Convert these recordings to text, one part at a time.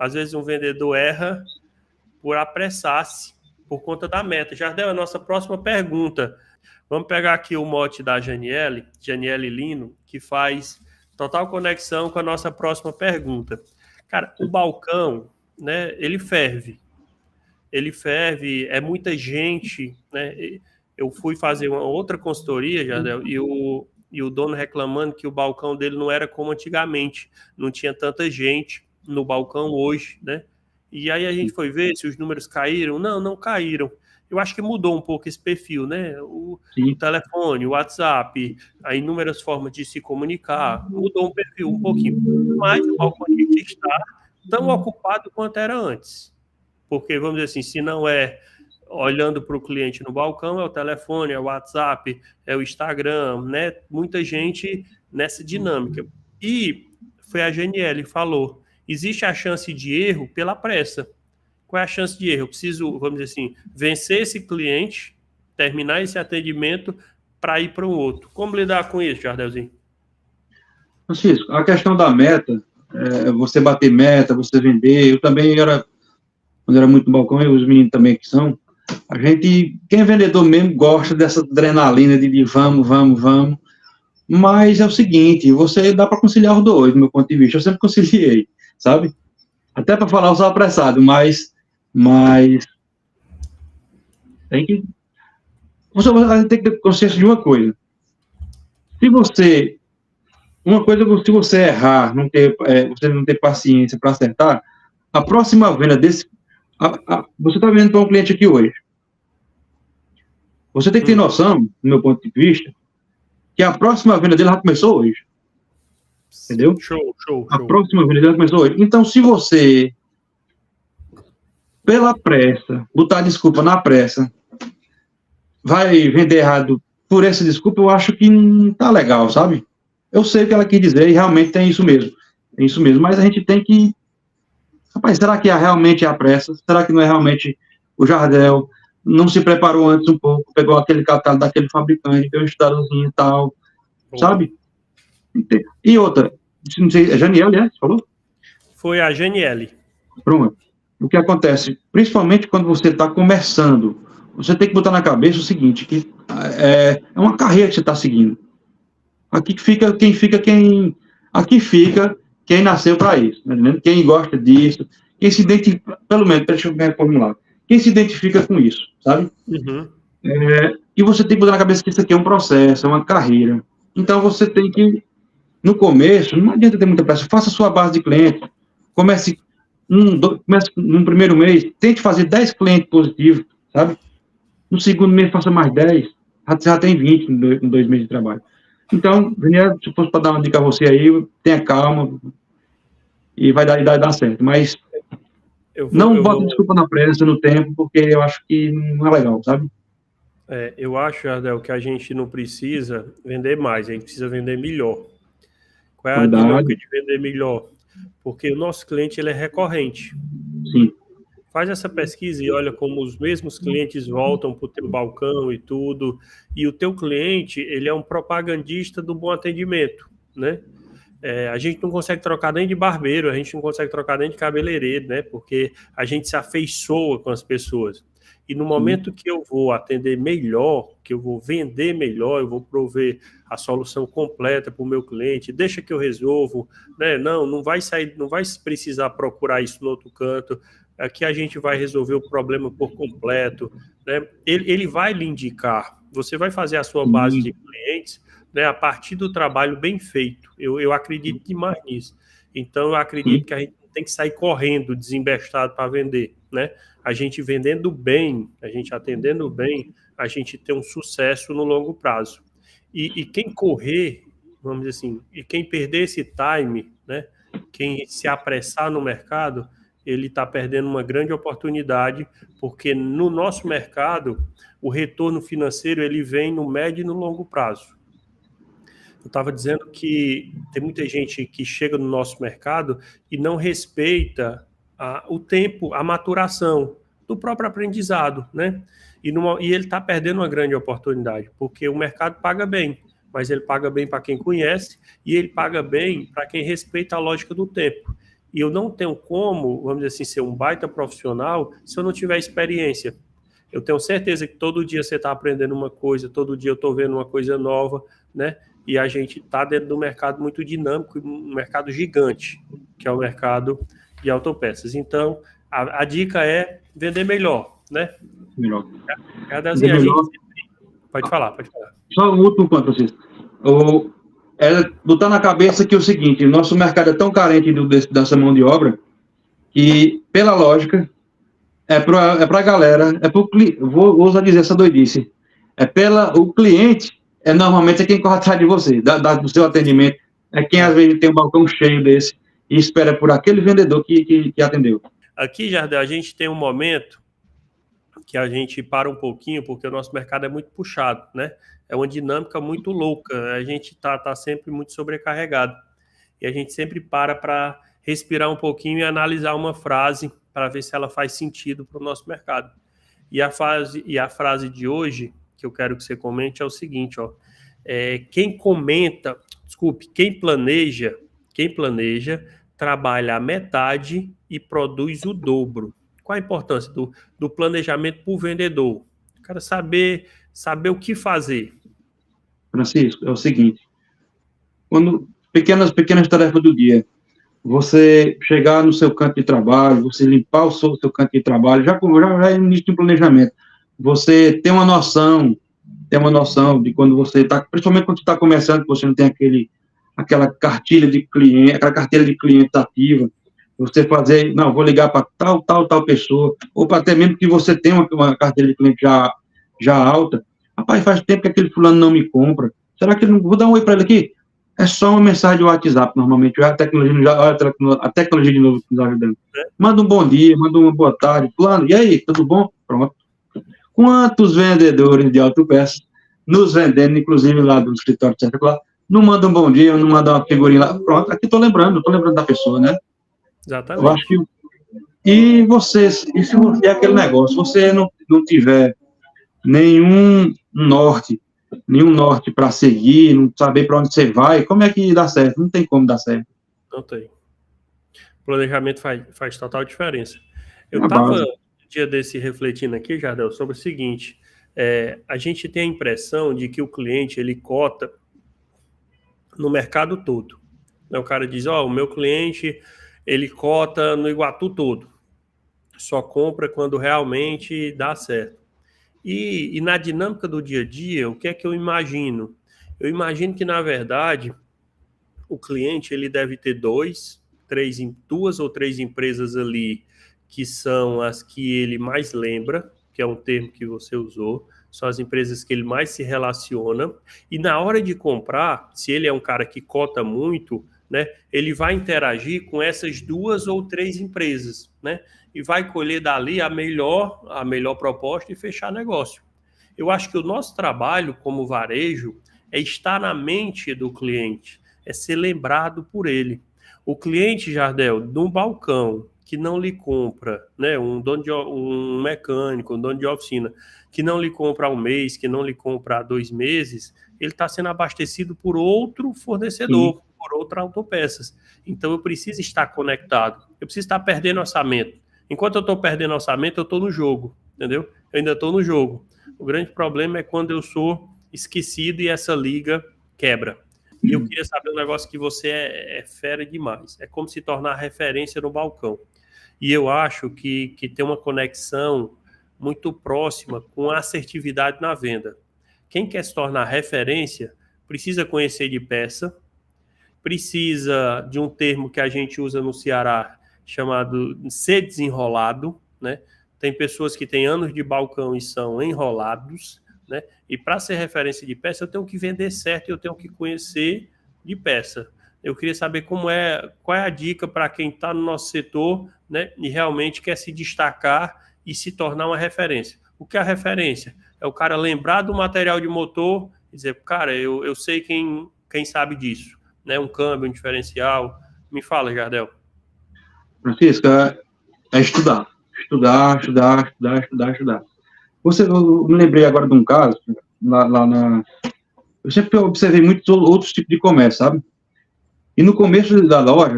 Às vezes um vendedor erra por apressar-se, por conta da meta. Jardel, a nossa próxima pergunta. Vamos pegar aqui o mote da Janiele Lino, que faz total conexão com a nossa próxima pergunta. Cara, o balcão, né, ele ferve, é muita gente, né? Eu fui fazer uma outra consultoria, Jardel, e o dono reclamando que o balcão dele não era como antigamente, não tinha tanta gente no balcão hoje, né? E aí a gente foi ver se os números caíram. Não caíram. Eu acho que mudou um pouco esse perfil, né? O telefone, o WhatsApp, as inúmeras formas de se comunicar, mudou um perfil um pouquinho. Mas o balcão está tão ocupado quanto era antes. Porque, vamos dizer assim, se não é olhando para o cliente no balcão, é o telefone, é o WhatsApp, é o Instagram, né? Muita gente nessa dinâmica. E foi a Janiele que falou, existe a chance de erro pela pressa. Qual é a chance de erro? Eu preciso, vamos dizer assim, vencer esse cliente, terminar esse atendimento para ir para um outro. Como lidar com isso, Jardelzinho? Francisco, a questão da meta, você bater meta, você vender, eu também quando era muito no balcão, e os meninos também que são, quem é vendedor mesmo gosta dessa adrenalina de vamos, mas é o seguinte, você dá para conciliar os dois, do meu ponto de vista, eu sempre conciliei, sabe? Até para falar, eu sou apressado, mas você tem que ter consciência de uma coisa. Se você errar, você não ter paciência para acertar, a próxima venda você está vendendo para um cliente aqui hoje. Você tem que ter noção, do meu ponto de vista, que a próxima venda dele já começou hoje. Entendeu? Show. A próxima venda dele começou hoje. Então, se você, pela pressa, botar desculpa na pressa, vai vender errado por essa desculpa, eu acho que não tá legal, sabe? Eu sei o que ela quis dizer e realmente tem isso mesmo. Mas a gente tem que... Rapaz, será que realmente é a pressa? Será que não é realmente o Jardel? Não se preparou antes um pouco, pegou aquele catálogo daquele fabricante, deu um estudozinho e tal, sabe? E outra, não sei, é Janiele, você falou? Foi a Janiele. Pronto. O que acontece, principalmente quando você está começando, você tem que botar na cabeça o seguinte, que é uma carreira que você está seguindo. Aqui fica quem nasceu para isso, tá entendendo? Quem gosta disso, quem se identifica, pelo menos, deixa eu reformular, quem se identifica com isso, sabe? Uhum. E você tem que botar na cabeça que isso aqui é um processo, é uma carreira. Então você tem que, no começo, não adianta ter muita pressa, faça a sua base de clientes, comece no primeiro mês, tente fazer 10 clientes positivos, sabe? No segundo mês, faça mais 10, já tem 20 em 2 meses de trabalho. Então, Daniel, se fosse para dar uma dica a você aí, tenha calma e vai dar certo. Mas não bota desculpa na pressa, no tempo, porque eu acho que não é legal, sabe? Eu acho, Jardel, que a gente não precisa vender mais, a gente precisa vender melhor. Qual é a dinâmica de vender melhor? Porque o nosso cliente ele é recorrente. Sim. Faz essa pesquisa e olha como os mesmos clientes voltam para o teu balcão e tudo. E o teu cliente, ele é um propagandista do bom atendimento, né? A gente não consegue trocar nem de barbeiro, a gente não consegue trocar nem de cabeleireiro, né? Porque a gente se afeiçoa com as pessoas. E no momento que eu vou atender melhor, que eu vou vender melhor, eu vou prover a solução completa para o meu cliente, deixa que eu resolvo, né? Não vai sair, não vai precisar procurar isso no outro canto. Aqui a gente vai resolver o problema por completo, né? Ele vai lhe indicar, você vai fazer a sua base de clientes, né, a partir do trabalho bem feito. Eu acredito demais nisso. Então, eu acredito que a gente tem que sair correndo, desembestado para vender, né? A gente vendendo bem, a gente atendendo bem, a gente tem um sucesso no longo prazo. E quem correr, vamos dizer assim, e quem perder esse time, né, quem se apressar no mercado, ele está perdendo uma grande oportunidade, porque no nosso mercado, o retorno financeiro ele vem no médio e no longo prazo. Eu estava dizendo que tem muita gente que chega no nosso mercado e não respeita o tempo, a maturação do próprio aprendizado, né? E ele está perdendo uma grande oportunidade, porque o mercado paga bem, mas ele paga bem para quem conhece e ele paga bem para quem respeita a lógica do tempo. E eu não tenho como, vamos dizer assim, ser um baita profissional se eu não tiver experiência. Eu tenho certeza que todo dia você está aprendendo uma coisa, todo dia eu estou vendo uma coisa nova, né? E a gente está dentro de um mercado muito dinâmico, um mercado gigante, que é o mercado de autopeças. Então, a dica é vender melhor, né? Melhor. Assim, a gente... Pode falar. Só um último ponto, Francisco. Botar na cabeça que é o seguinte, o nosso mercado é tão carente dessa mão de obra que, pela lógica, é para a galera, vou usar dizer essa doidice, o cliente normalmente é quem corre atrás de você, do seu atendimento, é quem às vezes tem um balcão cheio desse e espera por aquele vendedor que atendeu. Aqui, Jardel, a gente tem um momento que a gente para um pouquinho, porque o nosso mercado é muito puxado, né? É uma dinâmica muito louca, a gente tá sempre muito sobrecarregado. E a gente sempre para respirar um pouquinho e analisar uma frase para ver se ela faz sentido para o nosso mercado. E a frase de hoje, que eu quero que você comente, é o seguinte, ó. Quem planeja, trabalha a metade e produz o dobro. Qual a importância do planejamento para o vendedor? O cara saber o que fazer. Francisco, é o seguinte, quando pequenas tarefas do dia, você chegar no seu canto de trabalho, você limpar o seu canto de trabalho, já é início de planejamento, você tem uma noção de quando você está, principalmente quando você está começando, que você não tem aquela cartilha de cliente ativa, você fazer, não, vou ligar para tal pessoa, ou para até mesmo que você tenha uma carteira de cliente já alta, rapaz, faz tempo que aquele fulano não me compra, será que eu não vou dar um oi para ele aqui? É só uma mensagem de WhatsApp, normalmente, a tecnologia de novo nos ajudando. Manda um bom dia, manda uma boa tarde, fulano, e aí, tudo bom? Pronto. Quantos vendedores de autopeças nos vendendo, inclusive lá do escritório de lá, não manda um bom dia, não manda uma figurinha lá, pronto, aqui estou lembrando da pessoa, né? Exatamente. Eu acho que... E se você é aquele negócio, você não tiver nenhum norte para seguir, não saber para onde você vai, como é que dá certo? Não tem como dar certo. Não tem. O planejamento faz total diferença. Eu estava um dia desse refletindo aqui, Jardel, sobre o seguinte, a gente tem a impressão de que o cliente, ele cota no mercado todo. O cara diz, o meu cliente, ele cota no Iguatu todo. Só compra quando realmente dá certo. E na dinâmica do dia a dia, o que é que eu imagino? Eu imagino que, na verdade, o cliente ele deve ter duas ou três empresas ali que são as que ele mais lembra, que é um termo que você usou, são as empresas que ele mais se relaciona, e na hora de comprar, se ele é um cara que cota muito, né, ele vai interagir com essas duas ou três empresas, né, e vai colher dali a melhor proposta e fechar negócio. Eu acho que o nosso trabalho como varejo é estar na mente do cliente, é ser lembrado por ele. O cliente, Jardel, de um balcão que não lhe compra, né, um mecânico, um dono de oficina, que não lhe compra há um mês, que não lhe compra há 2 meses, ele está sendo abastecido por outro fornecedor, sim, por outra autopeças. Então eu preciso estar conectado, eu preciso estar perdendo orçamento. Enquanto eu estou perdendo orçamento, eu estou no jogo, entendeu? Eu ainda estou no jogo. O grande problema é quando eu sou esquecido e essa liga quebra. E eu queria saber um negócio que você é fera demais. É como se tornar referência no balcão. E eu acho que tem uma conexão muito próxima com a assertividade na venda. Quem quer se tornar referência precisa conhecer de peça, precisa de um termo que a gente usa no Ceará chamado ser desenrolado, né? Tem pessoas que têm anos de balcão e são enrolados, né? E para ser referência de peça, eu tenho que vender certo e eu tenho que conhecer de peça. Eu queria saber qual é a dica para quem está no nosso setor, né, e realmente quer se destacar e se tornar uma referência. O que é a referência? É o cara lembrar do material de motor e dizer, cara, eu sei quem sabe disso, né? Um câmbio, um diferencial. Me fala, Jardel. Francisco, é estudar. Estudar. Eu me lembrei agora de um caso, eu sempre observei muitos outros tipos de comércio, sabe? E no começo da loja,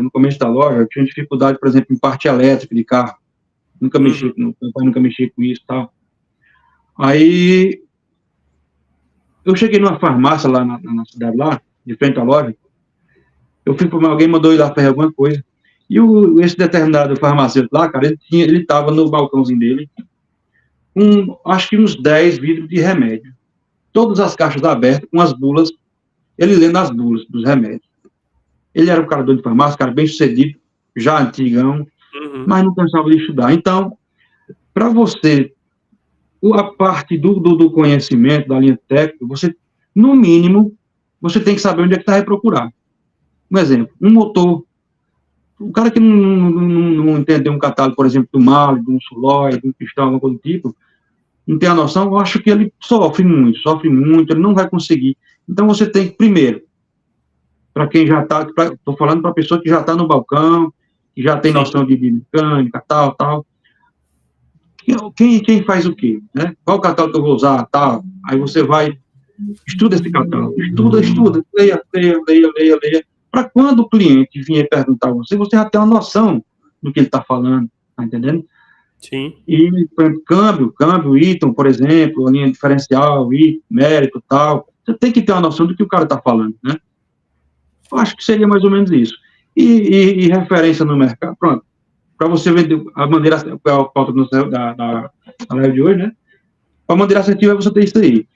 eu tinha dificuldade, por exemplo, em parte elétrica de carro. Nunca mexi, meu pai nunca mexia com isso e tal. Aí, eu cheguei numa farmácia lá na cidade, lá, de frente à loja. Eu fui para alguém mandou ir lá fazer alguma coisa. E esse determinado farmacêutico lá, cara, ele tava no balcãozinho dele, acho que uns 10 vidros de remédio. Todas as caixas abertas, com as bulas, ele lendo as bulas dos remédios. Ele era um cara dono de farmácia, um cara bem sucedido, já antigão, mas não cansava de estudar. Então, para você, a parte do conhecimento, da linha técnica, você, no mínimo, você tem que saber onde é que está a procurar. Um exemplo, um motor. O cara que não entendeu um catálogo, por exemplo, do Mali, de um Sulói, de um Pistão, alguma coisa do tipo, não tem a noção, eu acho que ele sofre muito, ele não vai conseguir. Então, você tem que, primeiro, para quem já está, estou falando para a pessoa que já está no balcão, que já tem noção de mecânica, tal. Quem faz o quê? Né? Qual catálogo que eu vou usar, tal? Aí você vai, estuda esse catálogo, estuda, leia, para quando o cliente vier perguntar a você, você já tem uma noção do que ele está falando, tá entendendo? Sim. E, por exemplo, câmbio, item, por exemplo, a linha diferencial, item, mérito, tal, você tem que ter uma noção do que o cara está falando, né? Eu acho que seria mais ou menos isso. E referência no mercado, pronto, para você vender a maneira, é a pauta da live de hoje, né? A maneira assertiva é você ter isso aí.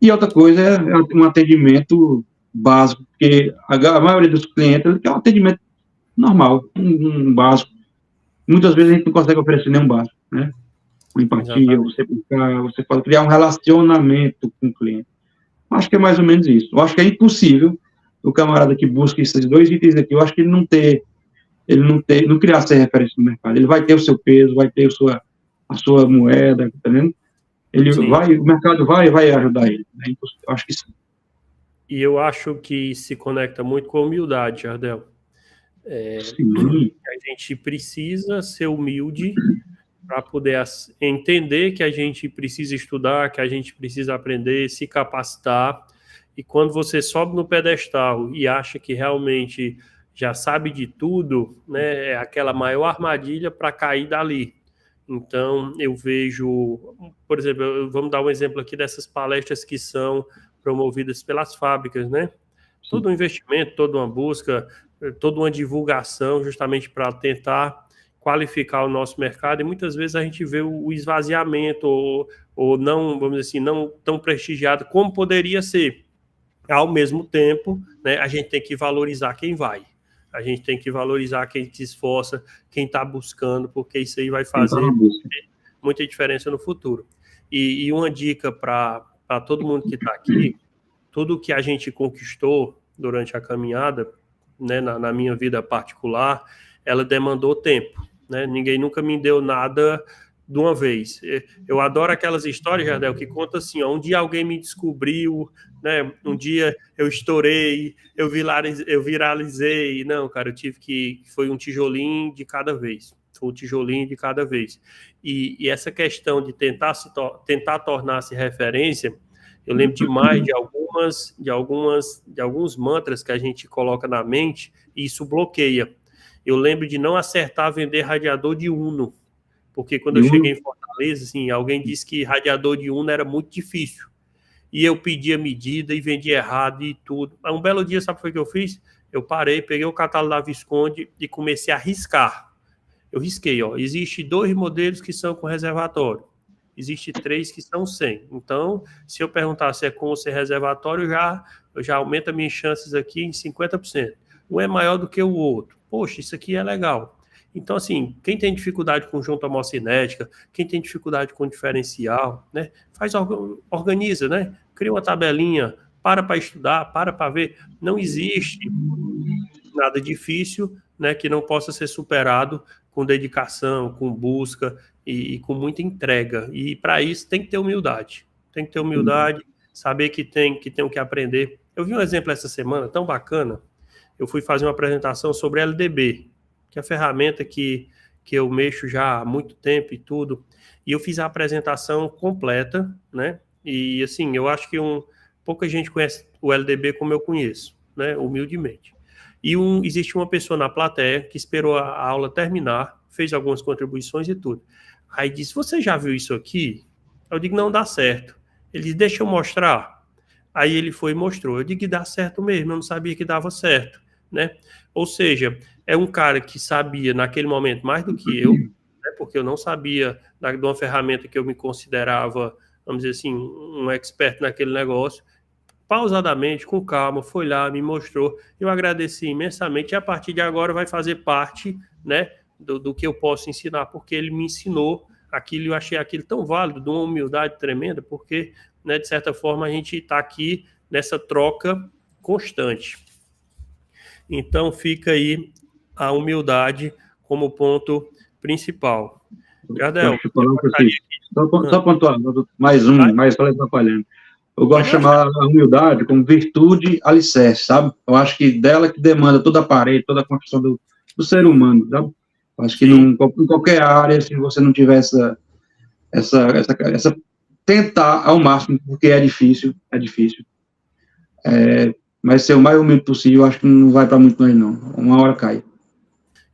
E outra coisa é um atendimento básico, porque a maioria dos clientes quer um atendimento normal, um básico. Muitas vezes a gente não consegue oferecer nenhum básico, né? Uma empatia, você buscar, você pode criar um relacionamento com o cliente. Acho que é mais ou menos isso. Eu acho que é impossível o camarada que busca esses dois itens aqui, eu acho que não criar essa referência no mercado. Ele vai ter o seu peso, vai ter a sua moeda, tá vendo? O mercado vai ajudar ele. Né? Eu acho que sim. E eu acho que se conecta muito com a humildade, Jardel. A gente precisa ser humilde para poder entender que a gente precisa estudar, que a gente precisa aprender, se capacitar. E quando você sobe no pedestal e acha que realmente já sabe de tudo, né, é aquela maior armadilha para cair dali. Então, eu vejo, por exemplo, vamos dar um exemplo aqui dessas palestras que são promovidas pelas fábricas, né? Todo um investimento, toda uma busca, toda uma divulgação justamente para tentar qualificar o nosso mercado, e muitas vezes a gente vê o esvaziamento ou não, vamos dizer assim, não tão prestigiado como poderia ser. Ao mesmo tempo, né, a gente tem que valorizar quem vai. A gente tem que valorizar quem se esforça, quem está buscando, porque isso aí vai fazer muita diferença no futuro. E uma dica para todo mundo que está aqui, tudo que a gente conquistou durante a caminhada, né, na minha vida particular, ela demandou tempo. Né? Ninguém nunca me deu nada de uma vez. Eu adoro aquelas histórias, Jardel, que conta assim, ó, um dia alguém me descobriu, né? Um dia eu estourei, eu viralizei. Não, cara, eu tive que... Foi um tijolinho de cada vez. Foi um tijolinho de cada vez. E essa questão de tentar tornar-se referência, eu lembro demais de alguns mantras que a gente coloca na mente e isso bloqueia. Eu lembro de não acertar vender radiador de Uno, porque quando eu cheguei em Fortaleza, assim, alguém disse que radiador de Uno era muito difícil. E eu pedi a medida e vendi errado e tudo. Aí um belo dia, sabe o que eu fiz? Eu parei, peguei o catálogo da Visconde e comecei a riscar. Eu risquei, ó. Existe 2 modelos que são com reservatório. Existe 3 que são sem. Então, se eu perguntar se é com ou sem reservatório, eu já aumento as minhas chances aqui em 50%. Um é maior do que o outro. Poxa, isso aqui é legal. Então, assim, quem tem dificuldade com junta homocinética, quem tem dificuldade com diferencial, né, organiza, né? Cria uma tabelinha, para estudar, para ver. Não existe nada difícil, né, que não possa ser superado com dedicação, com busca e com muita entrega. E para isso tem que ter humildade. Tem que ter humildade, saber que tem o que aprender. Eu vi um exemplo essa semana tão bacana. Eu fui fazer uma apresentação sobre LDB, que é a ferramenta que eu mexo já há muito tempo e tudo. E eu fiz a apresentação completa, né? E assim, eu acho que pouca gente conhece o LDB como eu conheço, né? Humildemente. E existe uma pessoa na plateia que esperou a aula terminar, fez algumas contribuições e tudo. Aí disse, você já viu isso aqui? Eu digo, não dá certo. Ele disse, deixa eu mostrar. Aí ele foi e mostrou. Eu digo que dá certo mesmo, eu não sabia que dava certo, né? Ou seja, é um cara que sabia naquele momento mais do que eu, né? Porque eu não sabia de uma ferramenta que eu me considerava, vamos dizer assim, um expert naquele negócio. Pausadamente, com calma, foi lá, me mostrou. Eu agradeci imensamente e a partir de agora vai fazer parte, né, do que eu posso ensinar, porque ele me ensinou aquilo, eu achei aquilo tão válido, de uma humildade tremenda, porque, né, de certa forma, a gente está aqui nessa troca constante. Então, fica aí a humildade como ponto principal. Jardel, só pontuar, mais falei atrapalhando. Eu gosto de chamar a humildade como virtude alicerce, sabe? Eu acho que dela que demanda toda a parede, toda a construção do ser humano, sabe? Eu acho que em qualquer área, se você não tiver essa tentar ao máximo, porque é difícil, mas ser o mais humilde possível, eu acho que não vai para muito longe, não. Uma hora cai.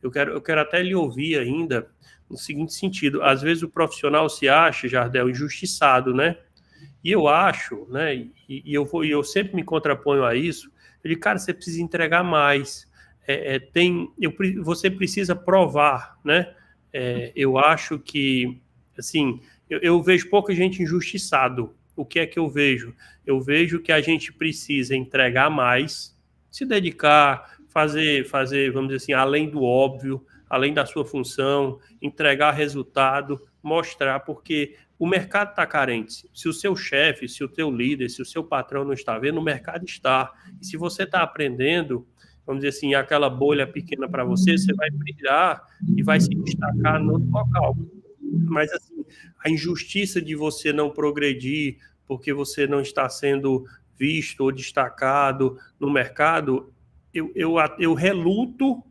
Eu quero até lhe ouvir ainda no seguinte sentido. Às vezes o profissional se acha, Jardel, injustiçado, né? E eu acho, né? Eu sempre me contraponho a isso. Eu digo, cara, você precisa entregar mais. Você precisa provar, né? Eu acho que, assim, eu vejo pouca gente injustiçado. O que é que eu vejo? Eu vejo que a gente precisa entregar mais, se dedicar, fazer, vamos dizer assim, além do óbvio, além da sua função, entregar resultado, mostrar, porque o mercado está carente. Se o seu chefe, se o teu líder, se o seu patrão não está vendo, o mercado está. E se você está aprendendo, vamos dizer assim, aquela bolha pequena para você, você vai brilhar e vai se destacar no outro local. Mas assim, a injustiça de você não progredir porque você não está sendo visto ou destacado no mercado, eu reluto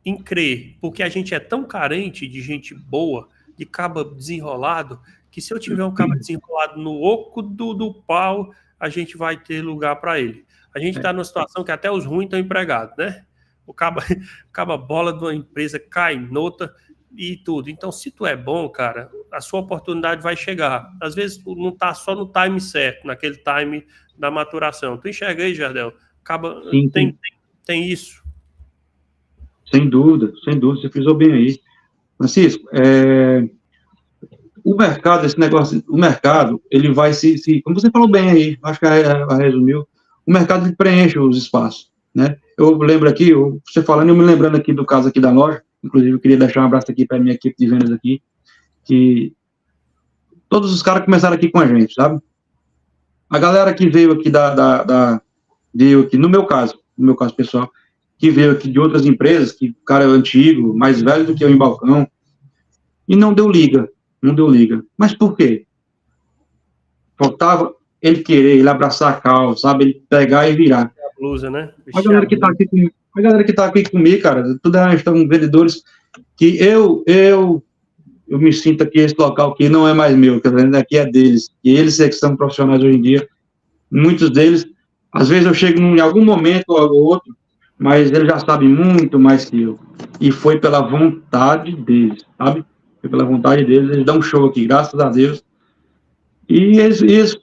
em crer, porque a gente é tão carente de gente boa, de caba desenrolado, que se eu tiver um caba desenrolado no oco do pau, a gente vai ter lugar para ele. A gente está numa situação que até os ruins estão empregados, né? O caba bola de uma empresa cai noutra e tudo. Então, se tu é bom, cara, a sua oportunidade vai chegar. Às vezes, não tá só no time certo, naquele time da maturação. Tu enxerga aí, Jardel? Sim, tem isso. Sem dúvida, você frisou bem aí. Francisco, o mercado, esse negócio, o mercado, ele vai como você falou bem aí, acho que resumiu, o mercado ele preenche os espaços, né? Eu lembro aqui, você falando, eu me lembrando aqui do caso aqui da loja, inclusive eu queria deixar um abraço aqui para a minha equipe de vendas aqui, que todos os caras começaram aqui com a gente, sabe? A galera que veio aqui veio aqui, no meu caso pessoal, que veio aqui de outras empresas, que o cara é antigo, mais velho do que eu em balcão, e não deu liga. Mas por quê? Faltava ele querer, ele abraçar a causa, sabe? Ele pegar e virar. A blusa, né? A galera que tá aqui comigo, cara, tudo estão vendedores que eu me sinto aqui, esse local aqui não é mais meu, que aqui é deles. E eles é que são profissionais hoje em dia. Muitos deles, às vezes eu chego em algum momento ou outro, mas eles já sabem muito mais que eu. E foi pela vontade deles, sabe? Foi pela vontade deles, eles dão um show aqui, graças a Deus. E eles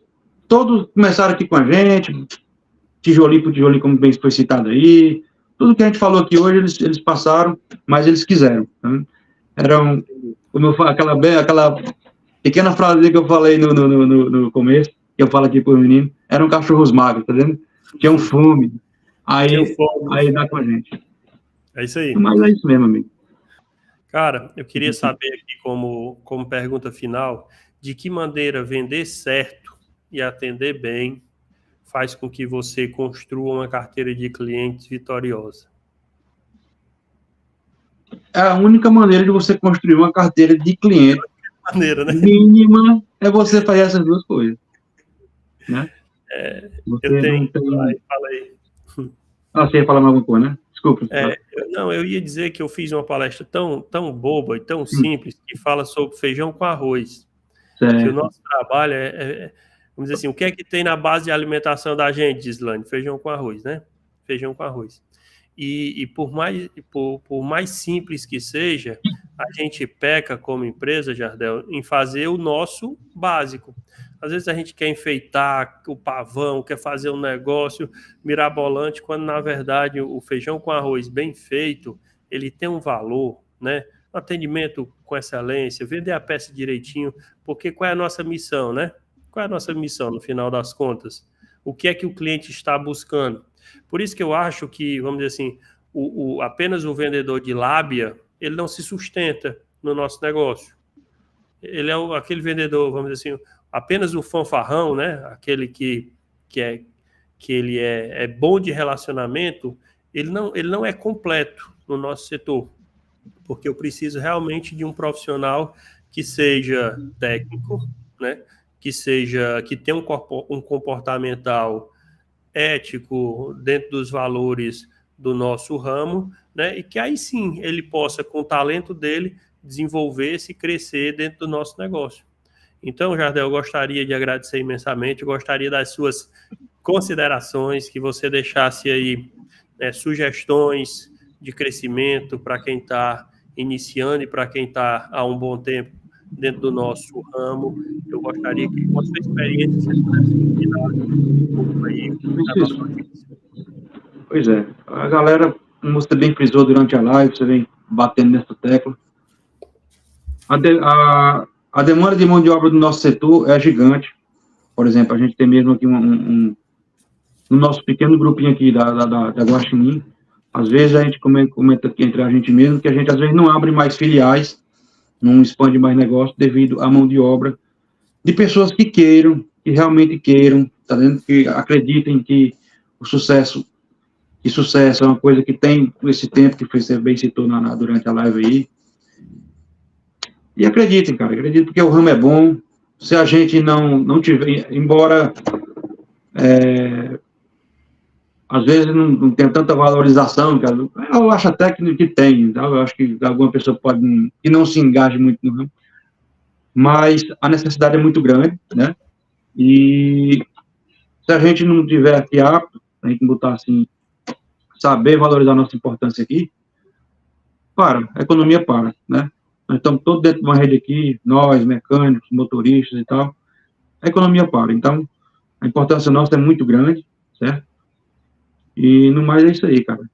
todos começaram aqui com a gente, tijolinho por tijolinho, como bem foi citado aí. Tudo que a gente falou aqui hoje, eles passaram, mas eles quiseram. Tá? Eram, como eu falo, aquela pequena frase que eu falei no começo, que eu falo aqui para o menino, eram cachorros magros, tá vendo? Tinham fome. Aí dá com a gente. É isso aí. Mas é isso mesmo, amigo. Cara, eu queria saber aqui, como pergunta final, de que maneira vender certo e atender bem faz com que você construa uma carteira de clientes vitoriosa? A única maneira de você construir uma carteira de cliente mínima é você fazer essas duas coisas. Né? Eu tenho... Fala aí. Você ia falar mais alguma coisa, né? Desculpa. Eu ia dizer que eu fiz uma palestra tão boba e tão simples que fala sobre feijão com arroz. Certo. Que o nosso trabalho vamos dizer assim, o que é que tem na base de alimentação da gente, Gislane? Feijão com arroz, né? Feijão com arroz. E por mais simples que seja, a gente peca como empresa, Jardel, em fazer o nosso básico. Às vezes a gente quer enfeitar o pavão, quer fazer um negócio mirabolante, quando na verdade o feijão com arroz bem feito, ele tem um valor, né? Atendimento com excelência, vender a peça direitinho, porque qual é a nossa missão, né? Qual é a nossa missão no final das contas? O que é que o cliente está buscando? Por isso que eu acho que, vamos dizer assim, apenas o vendedor de lábia, ele não se sustenta no nosso negócio. Ele é aquele vendedor, vamos dizer assim, apenas o fanfarrão, né? Aquele que ele é bom de relacionamento, ele não é completo no nosso setor, porque eu preciso realmente de um profissional que seja técnico, né? Que tenha um comportamental ético dentro dos valores do nosso ramo, né? E que aí sim ele possa, com o talento dele, desenvolver-se e crescer dentro do nosso negócio. Então, Jardel, eu gostaria de agradecer imensamente, eu gostaria das suas considerações, que você deixasse aí sugestões de crescimento para quem está iniciando e para quem está há um bom tempo dentro do nosso ramo. Eu gostaria que, com a sua experiência, você pudesse compartilhar um pouco aí da nossa audiência. Pois é, a galera, como você bem frisou durante a live, você vem batendo nessa tecla, a demanda de mão de obra do nosso setor é gigante. Por exemplo, a gente tem mesmo aqui no nosso pequeno grupinho aqui da Guaxinim, às vezes a gente comenta aqui entre a gente mesmo, que a gente às vezes não abre mais filiais, não expande mais negócio devido à mão de obra de pessoas que queiram, que realmente queiram, tá vendo? Que acreditem que o sucesso é uma coisa que tem esse tempo que você bem citou durante a live aí. E acreditem, cara, acreditem, porque o ramo é bom. Se a gente não tiver, embora às vezes não tenha tanta valorização, cara, eu acho até que tem, tá? Eu acho que alguma pessoa pode que não se engaje muito no ramo, mas a necessidade é muito grande, né? E se a gente não tiver aqui apto, a gente botar assim, saber valorizar a nossa importância aqui, a economia para, né? Nós estamos todos dentro de uma rede aqui, nós, mecânicos, motoristas e tal, a economia para. Então, a importância nossa é muito grande, certo? E no mais é isso aí, cara.